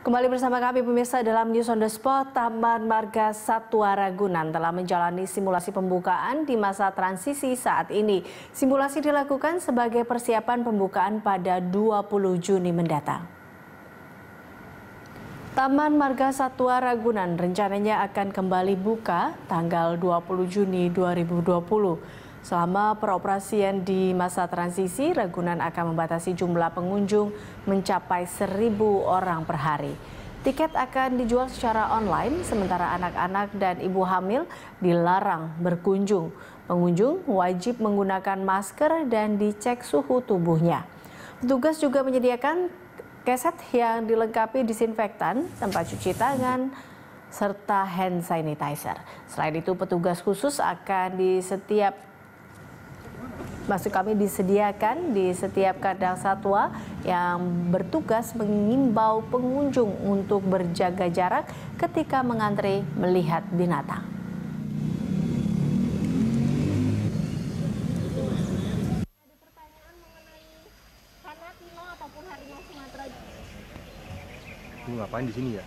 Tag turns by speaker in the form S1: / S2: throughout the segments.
S1: Kembali bersama kami pemirsa dalam News on the Spot. Taman Marga Satwa Ragunan telah menjalani simulasi pembukaan di masa transisi saat ini. Simulasi dilakukan sebagai persiapan pembukaan pada 20 Juni mendatang. Taman Marga Satwa Ragunan rencananya akan kembali buka tanggal 20 Juni 2020. Selama peroperasian di masa transisi, Ragunan akan membatasi jumlah pengunjung mencapai 1.000 orang per hari. Tiket akan dijual secara online, sementara anak-anak dan ibu hamil dilarang berkunjung. Pengunjung wajib menggunakan masker dan dicek suhu tubuhnya. Petugas juga menyediakan keset yang dilengkapi disinfektan, tempat cuci tangan, serta hand sanitizer. Selain itu, petugas khusus akan disediakan di setiap kandang satwa yang bertugas mengimbau pengunjung untuk berjaga jarak ketika mengantri melihat binatang.
S2: Ada pertanyaan mengenai harimau Nilo ataupun harimau Sumatera.
S3: Lu ngapain di sini ya?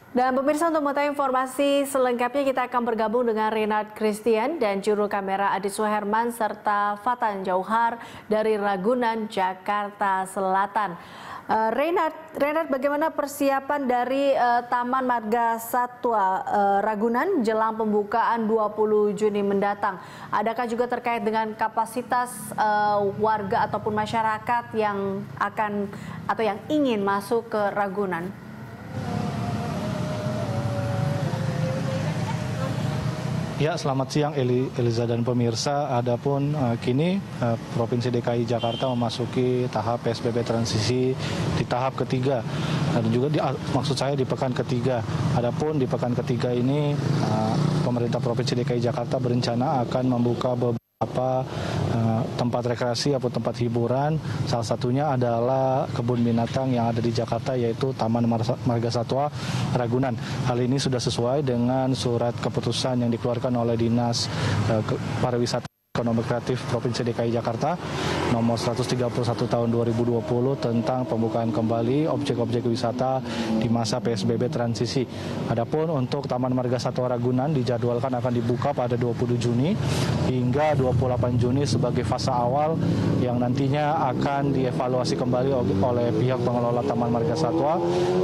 S1: Dan pemirsa, untuk mengetahui informasi selengkapnya kita akan bergabung dengan Renard Christian dan juru kamera Adi Suherman serta Fatan Jauhar dari Ragunan, Jakarta Selatan. Renard, bagaimana persiapan dari Taman Marga Satwa Ragunan jelang pembukaan 20 Juni mendatang? Adakah juga terkait dengan kapasitas warga ataupun masyarakat yang akan atau yang ingin masuk ke Ragunan?
S4: Ya, selamat siang Eliza dan pemirsa. Adapun kini Provinsi DKI Jakarta memasuki tahap PSBB transisi di tahap ketiga dan juga maksud saya di pekan ketiga. Adapun di pekan ketiga ini pemerintah Provinsi DKI Jakarta berencana akan membuka beberapa tempat rekreasi atau tempat hiburan. Salah satunya adalah kebun binatang yang ada di Jakarta, yaitu Taman Marga Satwa Ragunan. Hal ini sudah sesuai dengan surat keputusan yang dikeluarkan oleh Dinas Pariwisata Ekonomi Kreatif Provinsi DKI Jakarta nomor 131 tahun 2020 tentang pembukaan kembali objek-objek wisata di masa PSBB transisi. Adapun untuk Taman Marga Satwa Ragunan dijadwalkan akan dibuka pada 20 Juni hingga 28 Juni sebagai fase awal yang nantinya akan dievaluasi kembali oleh pihak pengelola Taman Marga Satwa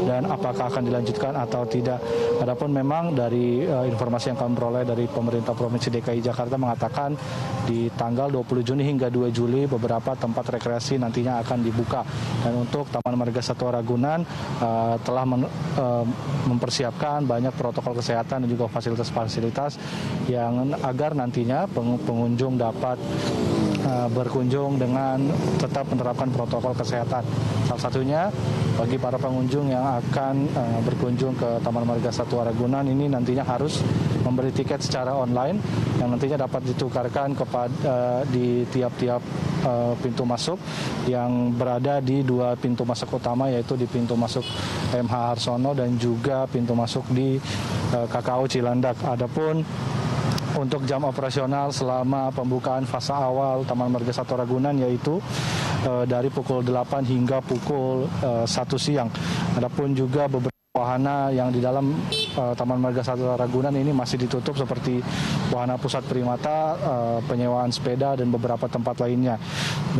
S4: dan apakah akan dilanjutkan atau tidak. Adapun memang dari informasi yang kami peroleh dari pemerintah Provinsi DKI Jakarta mengatakan di tanggal 20 Juni hingga 2 Juli beberapa tempat rekreasi nantinya akan dibuka. Dan untuk Taman Marga Satwa Ragunan telah mempersiapkan banyak protokol kesehatan dan juga fasilitas-fasilitas yang agar nantinya pengunjung dapat berkunjung dengan tetap menerapkan protokol kesehatan. Salah satunya bagi para pengunjung yang akan berkunjung ke Taman Marga Satwa Ragunan ini nantinya harus membeli tiket secara online yang nantinya dapat ditukarkan di tiap-tiap pintu masuk yang berada di dua pintu masuk utama, yaitu di pintu masuk MH Harsono dan juga pintu masuk di KKU Cilandak. Adapun untuk jam operasional selama pembukaan fase awal Taman Marga Satwa Ragunan yaitu dari pukul 8 hingga pukul 1 siang. Adapun juga beberapa wahana yang di dalam Taman Marga Satwa Ragunan ini masih ditutup seperti wahana pusat primata, penyewaan sepeda dan beberapa tempat lainnya.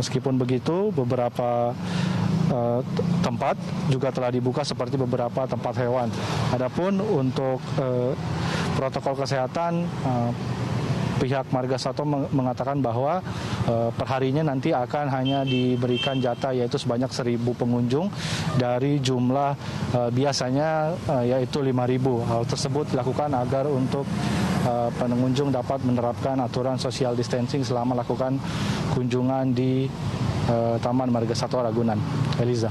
S4: Meskipun begitu, beberapa tempat juga telah dibuka seperti beberapa tempat hewan. Adapun untuk protokol kesehatan, pihak Marga Satwa mengatakan bahwa perharinya nanti akan hanya diberikan jatah yaitu sebanyak 1.000 pengunjung dari jumlah biasanya yaitu 5.000. Hal tersebut dilakukan agar untuk pengunjung dapat menerapkan aturan social distancing selama melakukan kunjungan di Taman Marga Satwa Ragunan. Eliza.